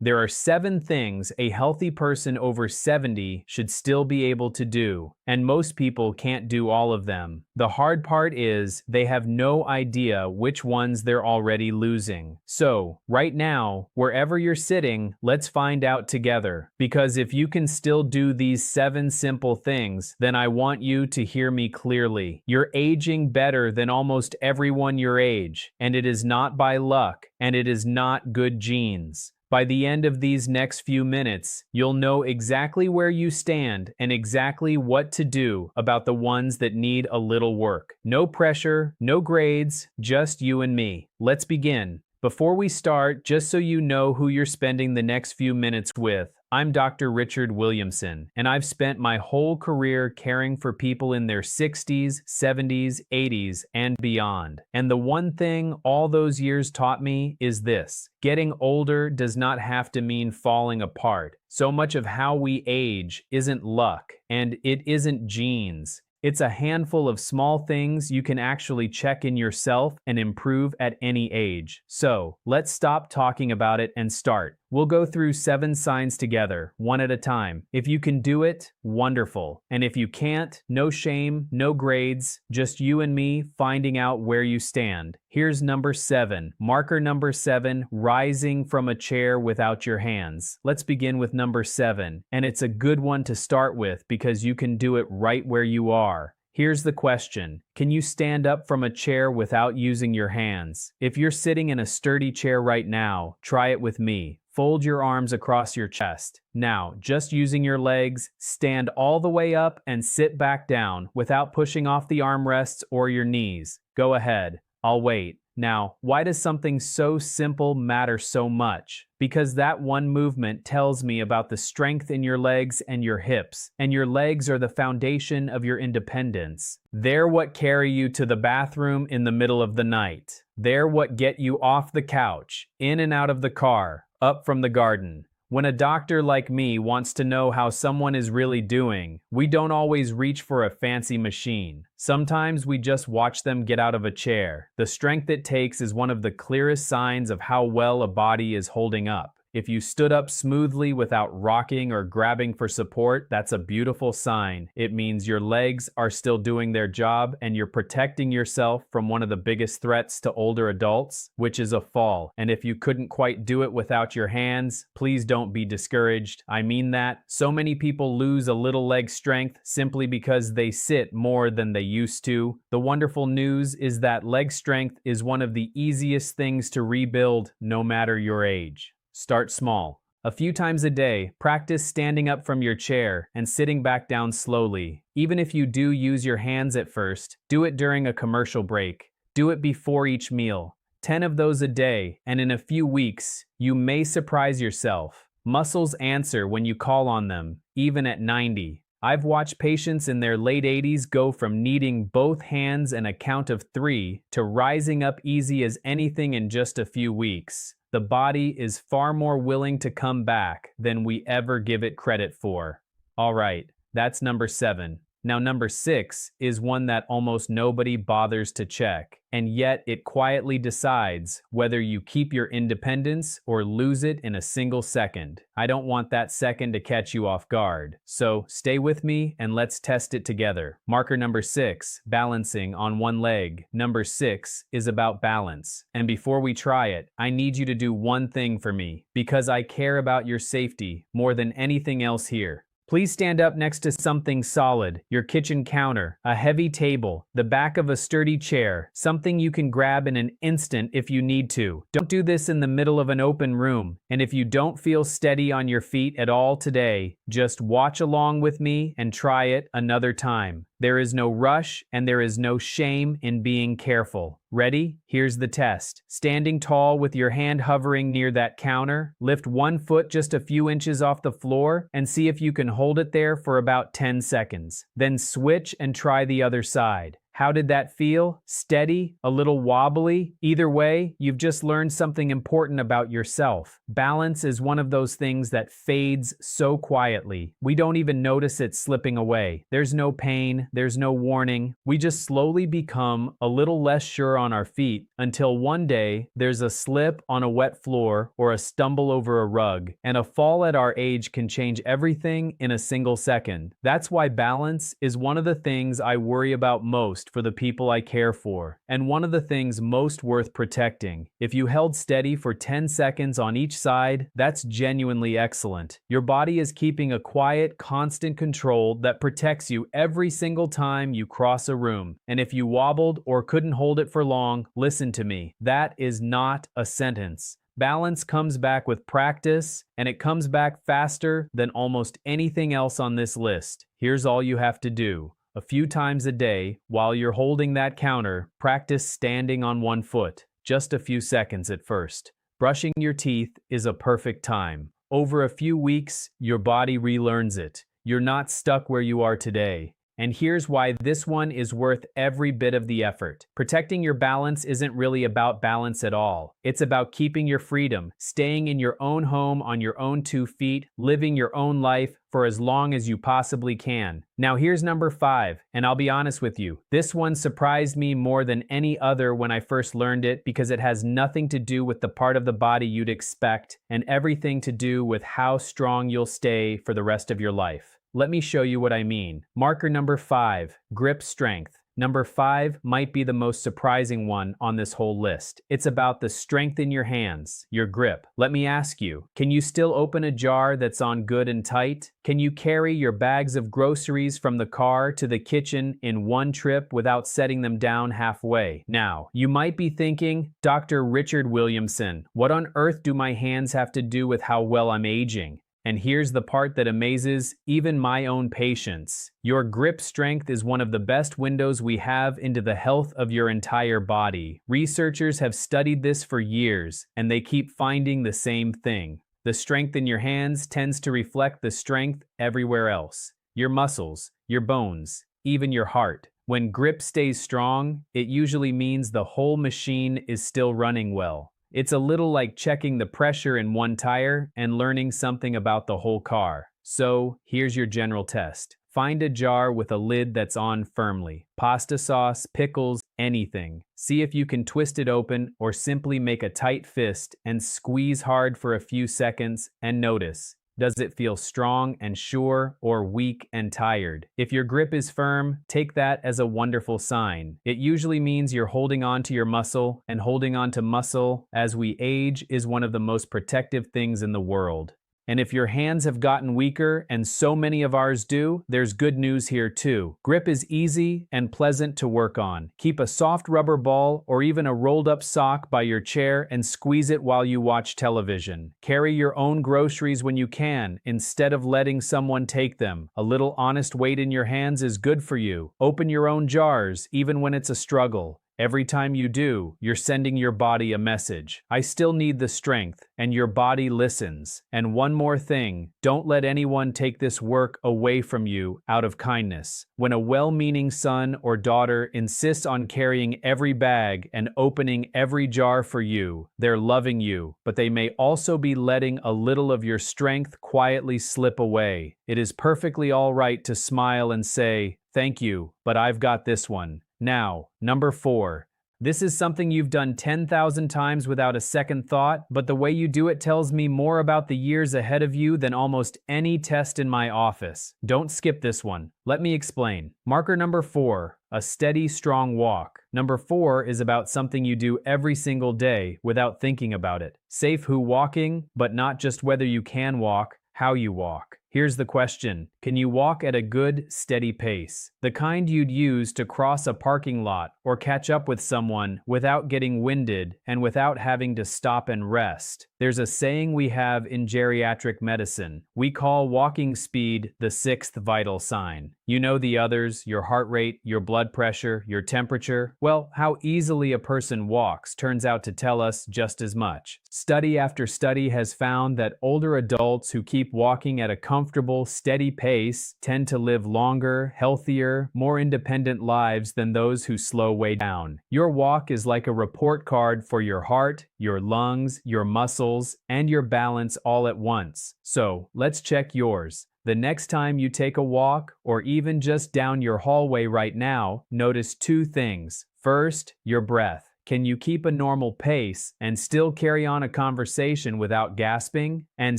There are 7 things a healthy person over 70 should still be able to do, and most people can't do all of them. The hard part is they have no idea which ones they're already losing. So, right now, wherever you're sitting, let's find out together. Because if you can still do these 7 simple things, then I want you to hear me clearly. You're aging better than almost everyone your age, and it is not by luck, and it is not good genes. By the end of these next few minutes, you'll know exactly where you stand and exactly what to do about the ones that need a little work. No pressure, no grades, just you and me. Let's begin. Before we start, just so you know who you're spending the next few minutes with, I'm Dr. Richard Williamson, and I've spent my whole career caring for people in their 60s, 70s, 80s, and beyond. And the one thing all those years taught me is this: getting older does not have to mean falling apart. So much of how we age isn't luck, and it isn't genes. It's a handful of small things you can actually check in yourself and improve at any age. So, let's stop talking about it and start. We'll go through 7 signs together, one at a time. If you can do it, wonderful. And if you can't, no shame, no grades, just you and me finding out where you stand. Here's number 7. Marker number 7, rising from a chair without your hands. Let's begin with number 7. And it's a good one to start with because you can do it right where you are. Here's the question: can you stand up from a chair without using your hands? If you're sitting in a sturdy chair right now, try it with me. Fold your arms across your chest. Now, just using your legs, stand all the way up and sit back down without pushing off the armrests or your knees. Go ahead. I'll wait. Now, why does something so simple matter so much? Because that one movement tells me about the strength in your legs and your hips, and your legs are the foundation of your independence. They're what carry you to the bathroom in the middle of the night. They're what get you off the couch, in and out of the car, up from the garden. When a doctor like me wants to know how someone is really doing, we don't always reach for a fancy machine. Sometimes we just watch them get out of a chair. The strength it takes is one of the clearest signs of how well a body is holding up. If you stood up smoothly without rocking or grabbing for support, that's a beautiful sign. It means your legs are still doing their job and you're protecting yourself from one of the biggest threats to older adults, which is a fall. And if you couldn't quite do it without your hands, please don't be discouraged. I mean that. So many people lose a little leg strength simply because they sit more than they used to. The wonderful news is that leg strength is one of the easiest things to rebuild no matter your age. Start small. A few times a day, practice standing up from your chair and sitting back down slowly. Even if you do use your hands at first, do it during a commercial break. Do it before each meal. 10 of those a day, and in a few weeks, you may surprise yourself. Muscles answer when you call on them, even at 90. I've watched patients in their late 80s go from needing both hands and a count of 3 to rising up easy as anything in just a few weeks. The body is far more willing to come back than we ever give it credit for. All right, that's number 7. Now, number 6 is one that almost nobody bothers to check, and yet it quietly decides whether you keep your independence or lose it in a single second. I don't want that second to catch you off guard, so stay with me and let's test it together. Marker number 6, balancing on one leg. Number 6 is about balance, and before we try it, I need you to do one thing for me, because I care about your safety more than anything else here. Please stand up next to something solid, your kitchen counter, a heavy table, the back of a sturdy chair, something you can grab in an instant if you need to. Don't do this in the middle of an open room, and if you don't feel steady on your feet at all today, just watch along with me and try it another time. There is no rush and there is no shame in being careful. Ready? Here's the test. Standing tall with your hand hovering near that counter, lift one foot just a few inches off the floor and see if you can hold it there for about 10 seconds. Then switch and try the other side. How did that feel? Steady? A little wobbly? Either way, you've just learned something important about yourself. Balance is one of those things that fades so quietly. We don't even notice it slipping away. There's no pain, there's no warning. We just slowly become a little less sure on our feet until one day there's a slip on a wet floor or a stumble over a rug, and a fall at our age can change everything in a single second. That's why balance is one of the things I worry about most for the people I care for, and one of the things most worth protecting. If you held steady for 10 seconds on each side, that's genuinely excellent. Your body is keeping a quiet, constant control that protects you every single time you cross a room. And if you wobbled or couldn't hold it for long, listen to me. That is not a sentence. Balance comes back with practice, and it comes back faster than almost anything else on this list. Here's all you have to do. A few times a day, while you're holding that counter, practice standing on one foot. Just a few seconds at first. Brushing your teeth is a perfect time. Over a few weeks, your body relearns it. You're not stuck where you are today. And here's why this one is worth every bit of the effort. Protecting your balance isn't really about balance at all. It's about keeping your freedom, staying in your own home on your own 2 feet, living your own life for as long as you possibly can. Now here's number 5, and I'll be honest with you. This one surprised me more than any other when I first learned it because it has nothing to do with the part of the body you'd expect and everything to do with how strong you'll stay for the rest of your life. Let me show you what I mean. Marker number 5, grip strength. Number 5 might be the most surprising one on this whole list. It's about the strength in your hands, your grip. Let me ask you, can you still open a jar that's on good and tight? Can you carry your bags of groceries from the car to the kitchen in one trip without setting them down halfway? Now, you might be thinking, Dr. Richard Williamson, what on earth do my hands have to do with how well I'm aging? And here's the part that amazes even my own patience. Your grip strength is one of the best windows we have into the health of your entire body. Researchers have studied this for years, and they keep finding the same thing. The strength in your hands tends to reflect the strength everywhere else. Your muscles, your bones, even your heart. When grip stays strong, it usually means the whole machine is still running well. It's a little like checking the pressure in one tire and learning something about the whole car. So, here's your general test. Find a jar with a lid that's on firmly. Pasta sauce, pickles, anything. See if you can twist it open or simply make a tight fist and squeeze hard for a few seconds and notice. Does it feel strong and sure or weak and tired? If your grip is firm, take that as a wonderful sign. It usually means you're holding on to your muscle, and holding on to muscle as we age is one of the most protective things in the world. And if your hands have gotten weaker, and so many of ours do, there's good news here too. Grip is easy and pleasant to work on. Keep a soft rubber ball or even a rolled up sock by your chair and squeeze it while you watch television. Carry your own groceries when you can, instead of letting someone take them. A little honest weight in your hands is good for you. Open your own jars, even when it's a struggle. Every time you do, you're sending your body a message. I still need the strength, and your body listens. And one more thing, don't let anyone take this work away from you out of kindness. When a well-meaning son or daughter insists on carrying every bag and opening every jar for you, they're loving you, but they may also be letting a little of your strength quietly slip away. It is perfectly all right to smile and say, "Thank you, but I've got this one." Now, number 4. This is something you've done 10,000 times without a second thought, but the way you do it tells me more about the years ahead of you than almost any test in my office. Don't skip this one. Let me explain. Marker number 4, a steady, strong walk. Number 4 is about something you do every single day without thinking about it. Safe who walking, but not just whether you can walk, how you walk. Here's the question. Can you walk at a good, steady pace? The kind you'd use to cross a parking lot or catch up with someone without getting winded and without having to stop and rest. There's a saying we have in geriatric medicine. We call walking speed the sixth vital sign. You know the others, your heart rate, your blood pressure, your temperature. Well, how easily a person walks turns out to tell us just as much. Study after study has found that older adults who keep walking at a comfortable, steady pace tend to live longer, healthier, more independent lives than those who slow way down. Your walk is like a report card for your heart, your lungs, your muscles, and your balance all at once. So, let's check yours. The next time you take a walk, or even just down your hallway right now, notice two things. First, your breath. Can you keep a normal pace and still carry on a conversation without gasping? And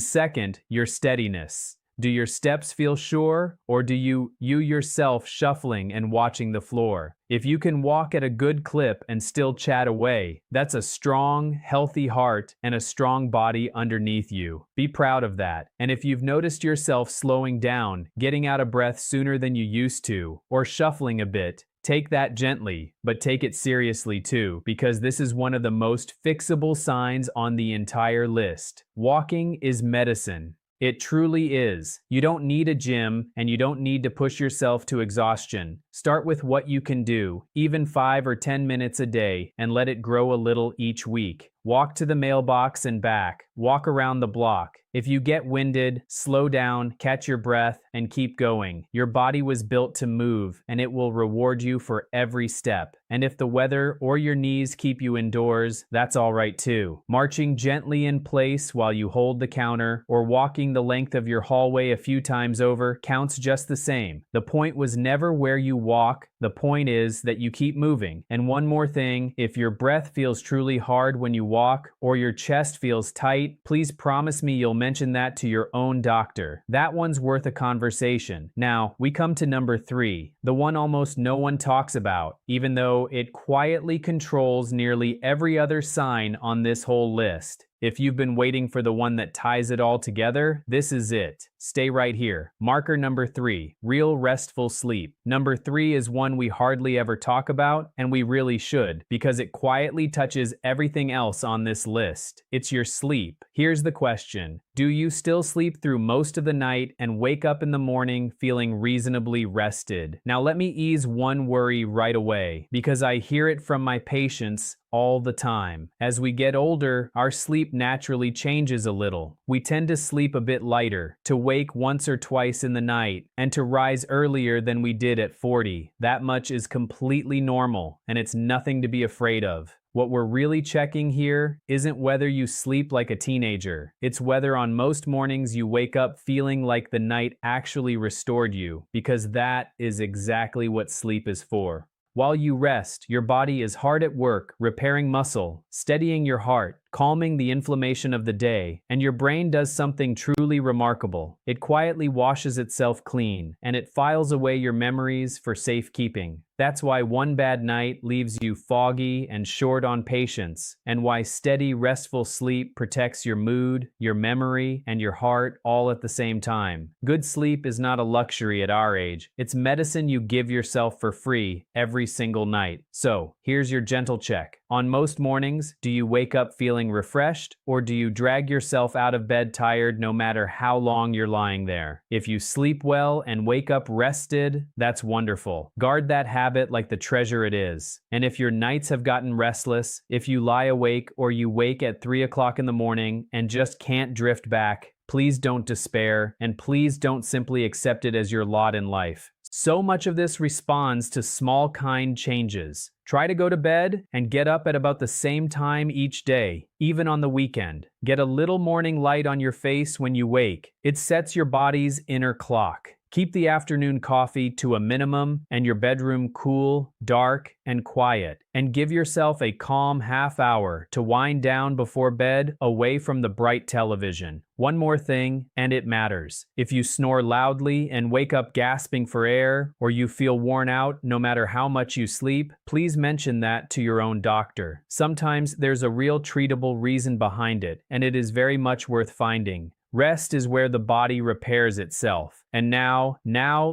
second, your steadiness. Do your steps feel sure, or do you yourself shuffling and watching the floor? If you can walk at a good clip and still chat away, that's a strong, healthy heart and a strong body underneath you. Be proud of that. And if you've noticed yourself slowing down, getting out of breath sooner than you used to, or shuffling a bit, take that gently, but take it seriously too, because this is one of the most fixable signs on the entire list. Walking is medicine. It truly is. You don't need a gym, and you don't need to push yourself to exhaustion. Start with what you can do, even 5 or 10 minutes a day, and let it grow a little each week. Walk to the mailbox and back. Walk around the block. If you get winded, slow down, catch your breath, and keep going. Your body was built to move, and it will reward you for every step. And if the weather or your knees keep you indoors, that's all right too. Marching gently in place while you hold the counter, or walking the length of your hallway a few times over, counts just the same. The point was never where you walk. The point is that you keep moving. And one more thing, if your breath feels truly hard when you walk, or your chest feels tight, please promise me you'll mention that to your own doctor. That one's worth a conversation. Now, we come to number 3, the one almost no one talks about, even though it quietly controls nearly every other sign on this whole list. If you've been waiting for the one that ties it all together, this is it. Stay right here. Marker number 3, real restful sleep. Number 3 is one we hardly ever talk about, and we really should, because it quietly touches everything else on this list. It's your sleep. Here's the question. Do you still sleep through most of the night and wake up in the morning feeling reasonably rested? Now let me ease one worry right away, because I hear it from my patients all the time. As we get older, our sleep naturally changes a little. We tend to sleep a bit lighter, to wake once or twice in the night, and to rise earlier than we did at 40. That much is completely normal, and it's nothing to be afraid of. What we're really checking here isn't whether you sleep like a teenager. It's whether on most mornings you wake up feeling like the night actually restored you, because that is exactly what sleep is for. While you rest, your body is hard at work, repairing muscle, steadying your heart, calming the inflammation of the day, and your brain does something truly remarkable. It quietly washes itself clean, and it files away your memories for safekeeping. That's why one bad night leaves you foggy and short on patience, and why steady, restful sleep protects your mood, your memory, and your heart all at the same time. Good sleep is not a luxury at our age. It's medicine you give yourself for free every single night. So, here's your gentle check. On most mornings, do you wake up feeling refreshed, or do you drag yourself out of bed tired no matter how long you're lying there? If you sleep well and wake up rested, that's wonderful. Guard that habit like the treasure it is. And if your nights have gotten restless, if you lie awake or you wake at 3 o'clock in the morning and just can't drift back, please don't despair, and please don't simply accept it as your lot in life. So much of this responds to small, kind changes. Try to go to bed and get up at about the same time each day, even on the weekend. Get a little morning light on your face when you wake. It sets your body's inner clock. Keep the afternoon coffee to a minimum and your bedroom cool, dark, and quiet. And give yourself a calm half hour to wind down before bed, away from the bright television. One more thing, and it matters. If you snore loudly and wake up gasping for air, or you feel worn out no matter how much you sleep, please mention that to your own doctor. Sometimes there's a real treatable reason behind it, and it is very much worth finding. Rest is where the body repairs itself. And now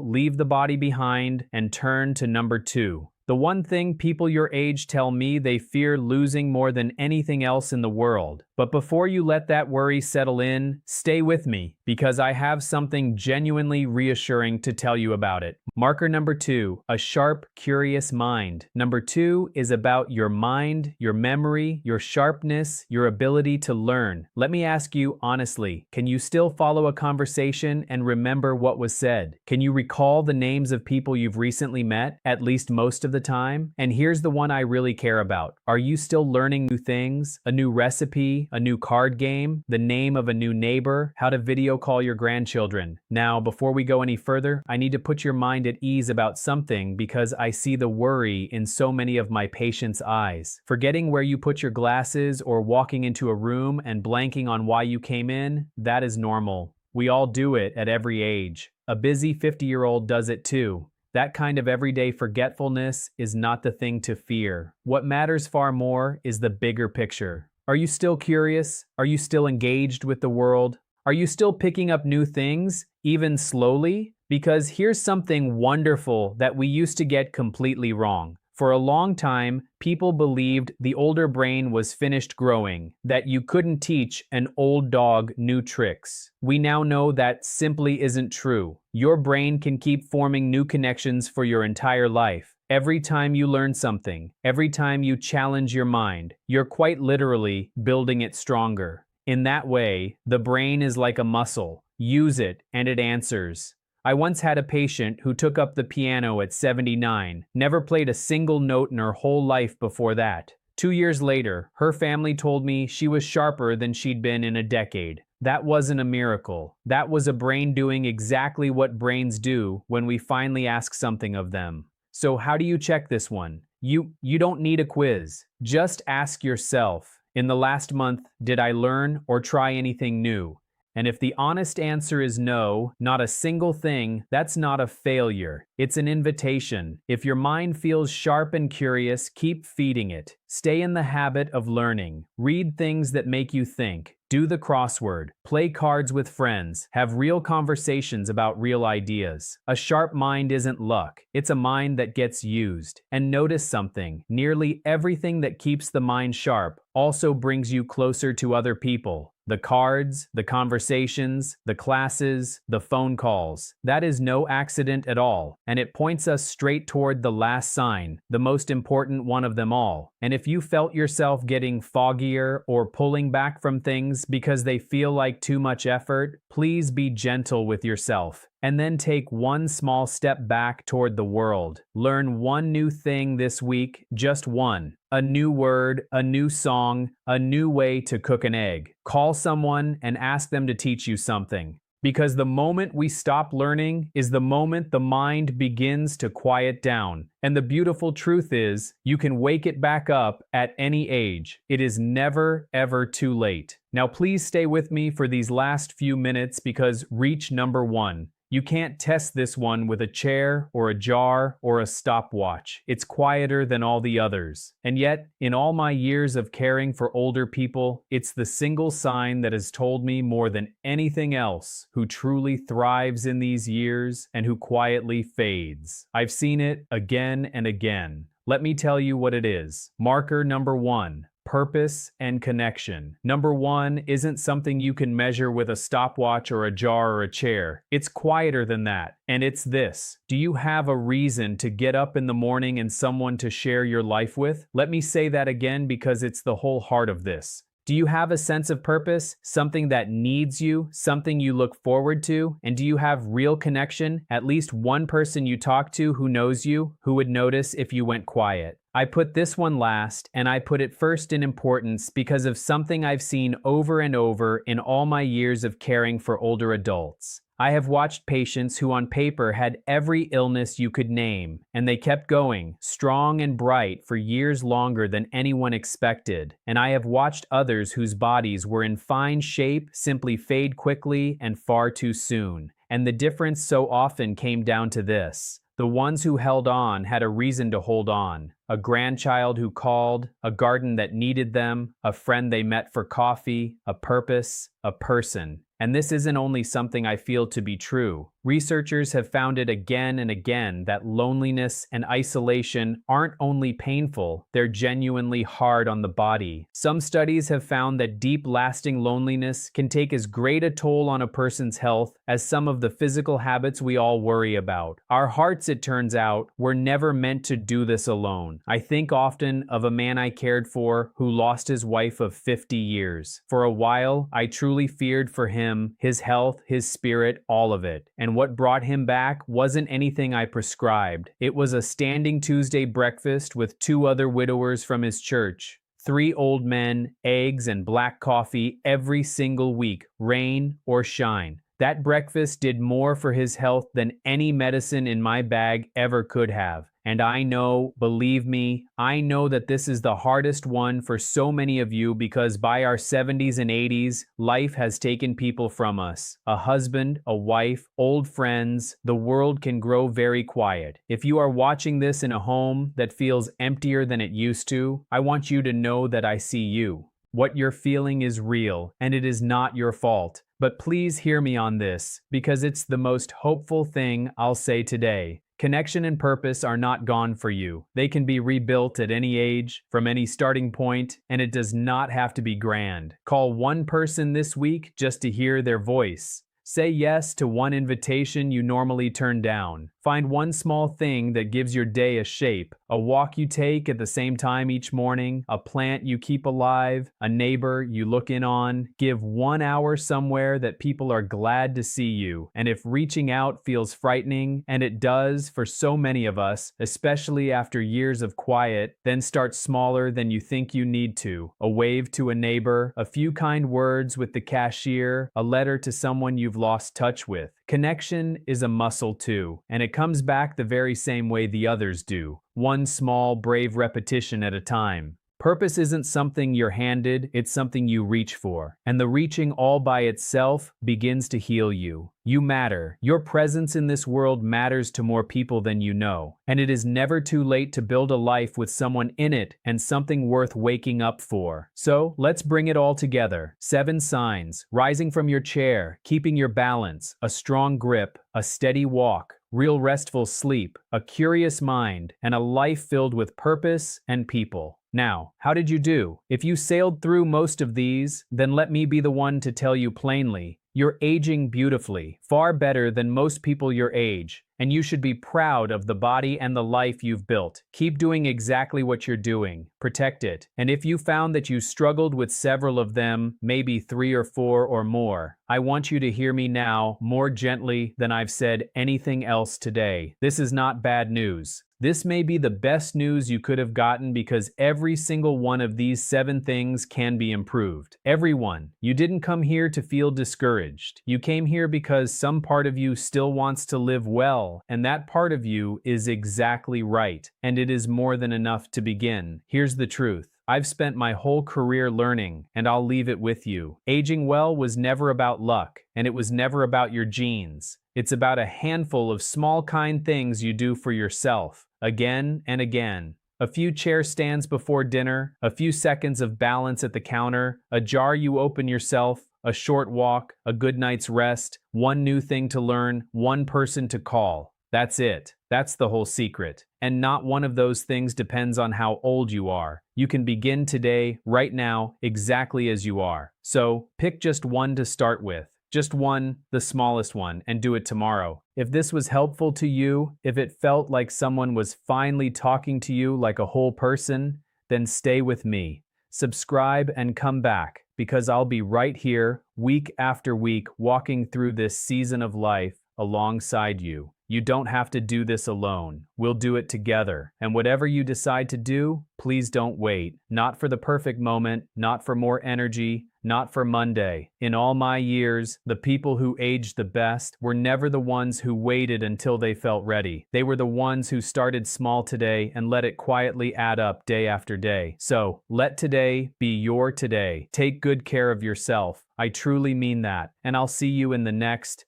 leave the body behind and turn to number 2. The one thing people your age tell me they fear losing more than anything else in the world. But before you let that worry settle in, stay with me, because I have something genuinely reassuring to tell you about it. Marker number 2, a sharp, curious mind. Number 2 is about your mind, your memory, your sharpness, your ability to learn. Let me ask you honestly, can you still follow a conversation and remember what was said? Can you recall the names of people you've recently met, at least most of the time? And here's the one I really care about. Are you still learning new things? A new recipe? A new card game? The name of a new neighbor? How to video call your grandchildren? Now, before we go any further, I need to put your mind at ease about something because I see the worry in so many of my patients' eyes. Forgetting where you put your glasses or walking into a room and blanking on why you came in, that is normal. We all do it at every age. A busy 50-year-old does it too. That kind of everyday forgetfulness is not the thing to fear. What matters far more is the bigger picture. Are you still curious? Are you still engaged with the world? Are you still picking up new things, even slowly? Because here's something wonderful that we used to get completely wrong. For a long time, people believed the older brain was finished growing, that you couldn't teach an old dog new tricks. We now know that simply isn't true. Your brain can keep forming new connections for your entire life. Every time you learn something, every time you challenge your mind, you're quite literally building it stronger. In that way, the brain is like a muscle. Use it, and it answers. I once had a patient who took up the piano at 79, never played a single note in her whole life before that. 2 years later, her family told me she was sharper than she'd been in a decade. That wasn't a miracle. That was a brain doing exactly what brains do when we finally ask something of them. So how do you check this one? You don't need a quiz. Just ask yourself, in the last month, did I learn or try anything new? And if the honest answer is no, not a single thing, that's not a failure. It's an invitation. If your mind feels sharp and curious, keep feeding it. Stay in the habit of learning. Read things that make you think. Do the crossword. Play cards with friends. Have real conversations about real ideas. A sharp mind isn't luck. It's a mind that gets used. And notice something. Nearly everything that keeps the mind sharp also brings you closer to other people. The cards, the conversations, the classes, the phone calls. That is no accident at all, and it points us straight toward the last sign, the most important one of them all. And if you felt yourself getting foggier or pulling back from things because they feel like too much effort, please be gentle with yourself. And then take one small step back toward the world. Learn one new thing this week, just one. A new word, a new song, a new way to cook an egg. Call someone and ask them to teach you something. Because the moment we stop learning is the moment the mind begins to quiet down. And the beautiful truth is, you can wake it back up at any age. It is never, ever too late. Now please stay with me for these last few minutes because reach number 1. You can't test this one with a chair or a jar or a stopwatch. It's quieter than all the others. And yet, in all my years of caring for older people, it's the single sign that has told me more than anything else who truly thrives in these years and who quietly fades. I've seen it again and again. Let me tell you what it is. Marker number 1. Purpose and connection. Number 1 isn't something you can measure with a stopwatch or a jar or a chair. It's quieter than that, and it's this. Do you have a reason to get up in the morning and someone to share your life with? Let me say that again because it's the whole heart of this. Do you have a sense of purpose, something that needs you, something you look forward to? And do you have real connection, at least one person you talk to who knows you, who would notice if you went quiet? I put this one last, and I put it first in importance because of something I've seen over and over in all my years of caring for older adults. I have watched patients who on paper had every illness you could name, and they kept going, strong and bright for years longer than anyone expected. And I have watched others whose bodies were in fine shape simply fade quickly and far too soon. And the difference so often came down to this. The ones who held on had a reason to hold on. A grandchild who called, a garden that needed them, a friend they met for coffee, a purpose, a person. And this isn't only something I feel to be true. Researchers have found it again and again that loneliness and isolation aren't only painful, they're genuinely hard on the body. Some studies have found that deep, lasting loneliness can take as great a toll on a person's health as some of the physical habits we all worry about. Our hearts, it turns out, were never meant to do this alone. I think often of a man I cared for who lost his wife of 50 years. For a while, I truly feared for him, his health, his spirit, all of it. And what brought him back wasn't anything I prescribed. It was a standing Tuesday breakfast with 2 other widowers from his church. 3 old men, eggs and black coffee every single week, rain or shine. That breakfast did more for his health than any medicine in my bag ever could have. And I know, believe me, I know that this is the hardest one for so many of you because by our 70s and 80s, life has taken people from us. A husband, a wife, old friends, the world can grow very quiet. If you are watching this in a home that feels emptier than it used to, I want you to know that I see you. What you're feeling is real, and it is not your fault. But please hear me on this, because it's the most hopeful thing I'll say today. Connection and purpose are not gone for you. They can be rebuilt at any age, from any starting point, and it does not have to be grand. Call one person this week just to hear their voice. Say yes to one invitation you normally turn down. Find one small thing that gives your day a shape. A walk you take at the same time each morning, a plant you keep alive, a neighbor you look in on. Give 1 hour somewhere that people are glad to see you. And if reaching out feels frightening, and it does for so many of us, especially after years of quiet, then start smaller than you think you need to. A wave to a neighbor, a few kind words with the cashier, a letter to someone you've lost touch with. Connection is a muscle too, and it comes back the very same way the others do, one small, brave repetition at a time. Purpose isn't something you're handed, it's something you reach for. And the reaching all by itself begins to heal you. You matter. Your presence in this world matters to more people than you know. And it is never too late to build a life with someone in it and something worth waking up for. So, let's bring it all together. 7 signs: rising from your chair, keeping your balance, a strong grip, a steady walk, real restful sleep, a curious mind, and a life filled with purpose and people. Now, how did you do? If you sailed through most of these, then let me be the one to tell you plainly, you're aging beautifully, far better than most people your age, and you should be proud of the body and the life you've built. Keep doing exactly what you're doing. Protect it. And if you found that you struggled with several of them, maybe 3 or 4 or more, I want you to hear me now more gently than I've said anything else today. This is not bad news. This may be the best news you could have gotten because every single one of these 7 things can be improved. Every one. You didn't come here to feel discouraged. You came here because some part of you still wants to live well, and that part of you is exactly right, and it is more than enough to begin. Here's the truth. I've spent my whole career learning, and I'll leave it with you. Aging well was never about luck, and it was never about your genes. It's about a handful of small kind things you do for yourself, again and again. A few chair stands before dinner, a few seconds of balance at the counter, a jar you open yourself, a short walk, a good night's rest, one new thing to learn, one person to call. That's it. That's the whole secret. And not one of those things depends on how old you are. You can begin today, right now, exactly as you are. So, pick just one to start with. Just one, the smallest one, and do it tomorrow. If this was helpful to you, if it felt like someone was finally talking to you like a whole person, then stay with me. Subscribe and come back, because I'll be right here, week after week, walking through this season of life alongside you. You don't have to do this alone. We'll do it together. And whatever you decide to do, please don't wait. Not for the perfect moment, not for more energy, not for Monday. In all my years, the people who aged the best were never the ones who waited until they felt ready. They were the ones who started small today and let it quietly add up day after day. So, let today be your today. Take good care of yourself. I truly mean that. And I'll see you in the next